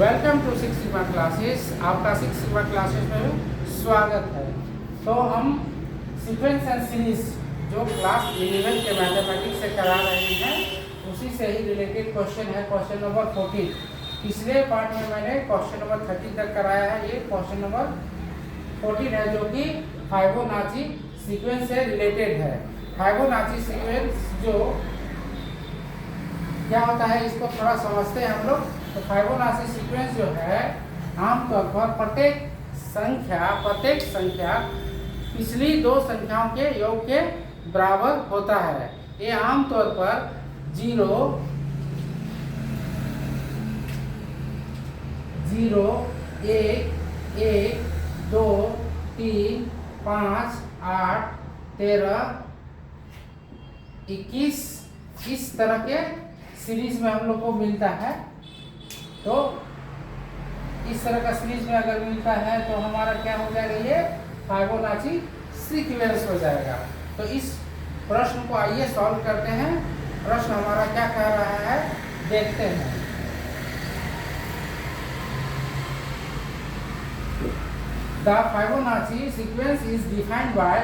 Welcome to Six Sigma classes. आपका Six Sigma classes में स्वागत है। तो हम सीक्वेंस एंड सीरीज जो क्लास 11 के मैथमेटिक्स से करा रहे हैं उसी से ही रिलेटेड क्वेश्चन है क्वेश्चन नंबर 14। पिछले पार्ट में मैंने क्वेश्चन नंबर 30 तक कराया है। ये क्वेश्चन नंबर 14 है जो कि फाइबोनाची सीक्वेंस से रिलेटेड है। फाइबोनाची सीक्वेंस जो क्या होता है इसको थोड़ा समझते हैं हम लोग। तो फाइबोनाची सीक्वेंस जो है आमतौर पर प्रत्येक संख्या पिछली दो संख्याओं के योग के बराबर होता है। ये आमतौर पर 0, 1, 1, 2, 3, 5, 8, 13, 21 इस तरह के सीरीज में हम लोग को मिलता है। तो इस तरह का सीरीज में अगर मिलता है तो हमारा क्या हो जाएगा, ये फाइबोनाची सीक्वेंस हो जाएगा। तो इस प्रश्न को आइए सॉल्व करते हैं। प्रश्न हमारा क्या कह रहा है देखते हैं। The Fibonacci sequence is defined by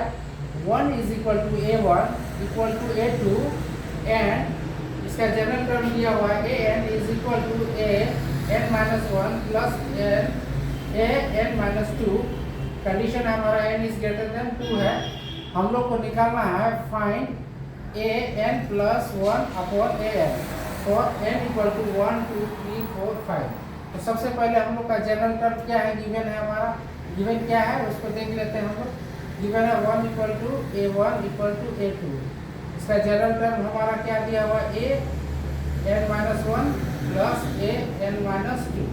1 is equal to A1 equal to A2 and इसका जनरल टर्म दिया हुआ है an is equal to a n minus 1 plus a n minus 2। Condition हमारा n is greater than 2 है। हम लोग को निकालना है find a n plus 1 upon a n for n equal to 1 2 3 4 5। तो सबसे पहले हम लोग का जनरल टर्म क्या है, गिवन है हमारा। गिवन क्या है उसको देख लेते हैं हम लोग। गिवन है 1 equal to a1 equal to a2। इसका जनरल टर्म हमारा क्या दिया हुआ है, a n minus 1 plus a n minus 2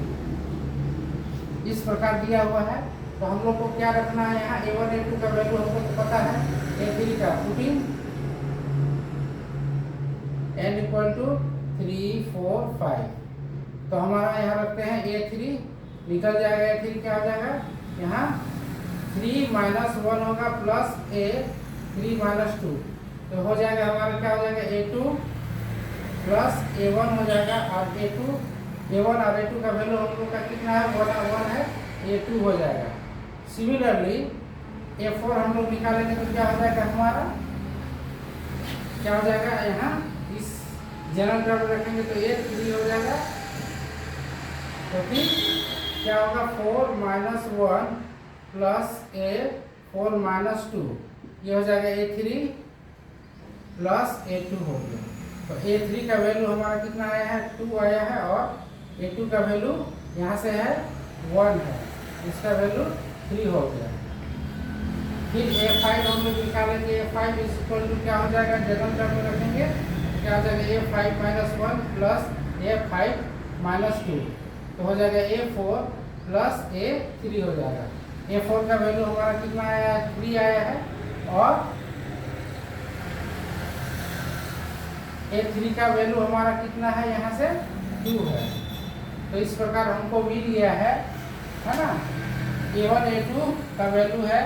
इस प्रकार दिया हुआ है। तो हम लोग को क्या रखना है यहाँ, a1 a2 का वैल्यू हमको तो पता है, a3 का पुटिंग n इक्वल टू 3 4 5। तो हमारा यहाँ रखते हैं a3 निकल जाएगा। a3 क्या हो जाएगा, यहाँ 3 minus 1 होगा प्लस a 3 minus 2। तो हो जाएगा हमारा क्या हो जाएगा, a2 प्लस a1 हो जाएगा और a1 और a2 का वैल्यू हम लोग का कितना है, 1 है, a2 हो जाएगा। सिमिलरली a4 हम लोग निकालेंगे तो क्या हो जाएगा हमारा, क्या हो जाएगा, यहाँ इस जनरल टर्म रखेंगे तो a3 हो जाएगा। तो फिर क्या होगा, 4 minus 1 प्लस a4 minus 2 ये हो जाएगा a3 प्लस a2 हो गया। तो a3 का वैल्यू हमारा कितना आया है, 2 आया है और a2 का वैल्यू यहाँ से है 1 है, इसका वैल्यू 3 हो गया। फिर a5 हम लोग निकालेंगे। a5 इज इक्वल टू क्या हो जाएगा, जनरल टर्म में रखेंगे क्या हो जाएगा, a5 minus 1 plus a5 minus 2। तो हो जाएगा a4 प्लस a3 हो जाएगा। a4 का वैल्यू हमारा कितना आया है, 3 आया है और a3 का वैल्यू हमारा कितना है, यहाँ से 2 है। तो इस प्रकार हमको मिल गया है ना। a1 a2 का वैल्यू है,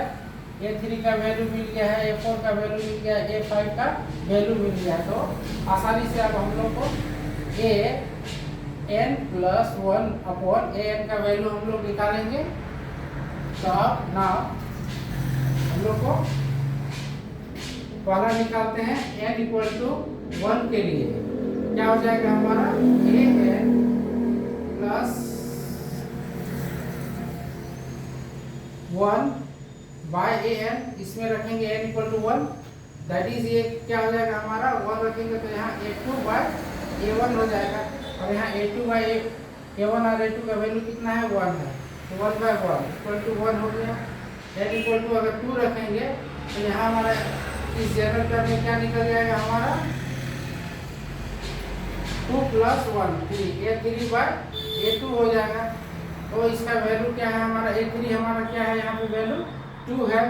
a3 का वैल्यू मिल गया है, a4 का वैल्यू मिल गया है, a5 का वैल्यू मिल गया है। तो आसानी से अब हम लोग को an प्लस 1 अपॉन an का वैल्यू हम लोग निकालेंगे। तो अब नाउ हम लोग को पहला निकालते हैं n इक्वल टू 1 के लिए क्या हो जाएगा हमारा, an प्लस 1 बाय an, इसमें रखेंगे n equal to 1 that is ये क्या हो जाएगा हमारा 1 रखेंगे तो यहाँ a2 बाय a1 हो जाएगा। और यहाँ a2 बाय a1 और a2 का वैल्यू कितना है, 1 है। तो 1 बाय 1 इक्वल टू 1 हो गया। n इक्वल टू अगर 2 रखेंगे तो यहाँ हमारा इस जनरल टर्म में क्या निकल जाएगा हमारा, 2 प्लस 1 3 a3 बाय a2 हो जाएगा। तो इसका वैल्यू क्या है हमारा, a3 हमारा क्या है यहाँ पे वैल्यू 2 है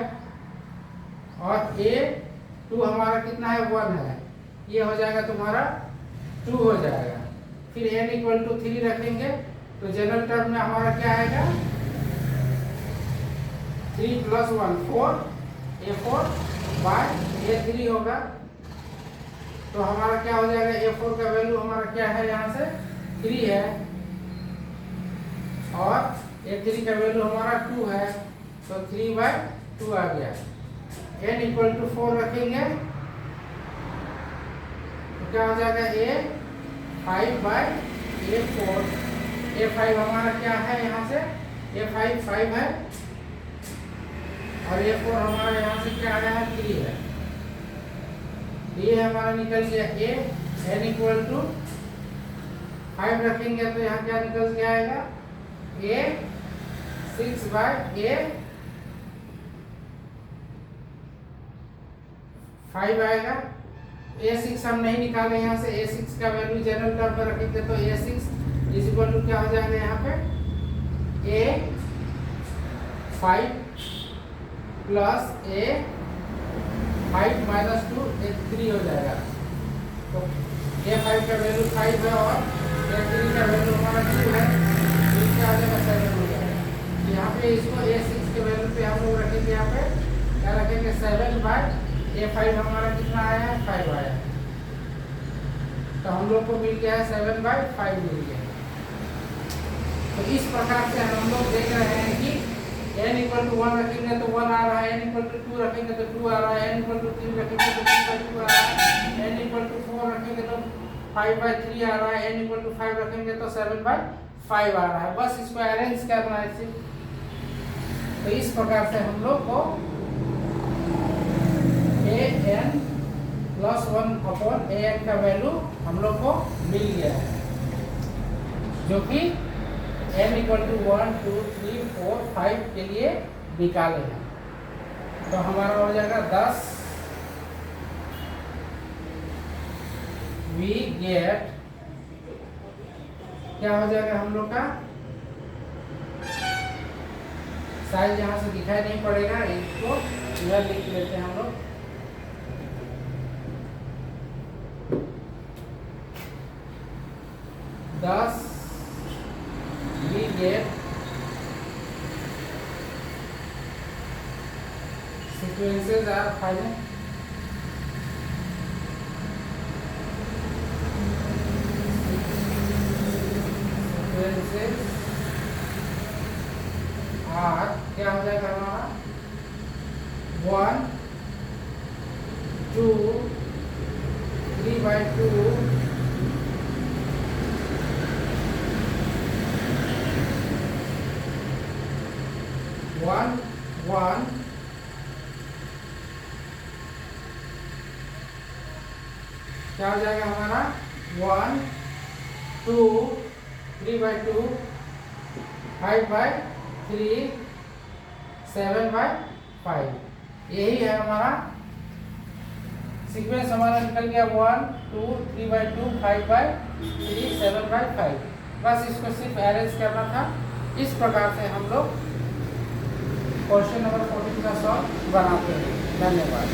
और a2 हमारा कितना है, 1 है। ये हो जाएगा तुम्हारा 2 हो जाएगा। फिर n इक्वल टू 3 रखेंगे तो जनरल टर्म में हमारा क्या आएगा, 3 प्लस 1 4 a4 बाय a3 होगा। तो हमारा क्या हो जाएगा, a4 का वैल्यू हमारा क्या है, यहाँ से 3 है। और A3 का वैल्यू हमारा 2 है, तो 3/2 आ गया। n इक्वल टू 4 रखेंगे तो क्या हो जाएगा, A5/A4। A5 हमारा क्या है, यहाँ से A5 5 है और A4 हमारा यहाँ से क्या आया है, 3 है। ये हमारा निकल गया A। n इक्वल टू 5 रखेंगे तो यहाँ क्या निकल के आएगा, A6/A5 आएगा। A6 हम नहीं निकाले यहाँ से, A6 का वैल्यू जनरल टर्म में रखेंगे तो A6 इज इक्वल टू क्या हो जाएगा, यहाँ पे A5 plus A5 minus 2 A3 हो जाएगा। तो A5 का वैल्यू 5 है और A3 का वैल्यू हमारा 2 है, तो इसका आ जाएगा 7 हो जाएगा। यहाँ पे इसको A6 के वैल्यू पे हम लोग रखेंगे, यहाँ पे क्या रखेंगे, 7/A5 हमारा कितना आया है, 5 आया है। तो हम लोग को मिल गया है 7/5 मिल गया। तो इस प्रकार से हम लोग देख रहे हैं कि n इक्वल टू 1 रखेंगे तो 1 आ रहा है, n इक्वल टू 2 रखेंगे तो 2 आ रहा है, n इक्वल टू 3 रखेंगे तो 3/2 आ रहा है, n इक्वल टू 4 रखेंगे तो 5/3 आ रहा है, n इक्वल टू 5 रखेंगे तो 7/5 आ रहा है। बस इसको अरेंज करना है सिर्फ। तो इस प्रकार से हम लोग को an+1/an का वैल्यू हम लोग को मिल गया है, जो कि n इक्वल टू 1 2 3 4 5 के लिए निकाले हैं। तो हमारा हो जाएगा 10 वी गेट, क्या हो जाएगा हम लोग का, साइज यहाँ से दिखाई नहीं पड़ेगा, इसको इधर लिख लेते हैं हम लोग। we get sequences are present sequences are क्या हो जाएगा हमारा 1 2 3/2 1 1 क्या हो जाएगा हमारा 1 2 3/2 5/3 7/5। यही है हमारा सीक्वेंस, हमारा निकल गया 1 2 3/2 5/3 7/5। बस इसको सिर्फ अरेंज करना था। इस प्रकार से हम लोग क्वेश्चन नंबर 14 का सॉल्व बनाते हैं। धन्यवाद।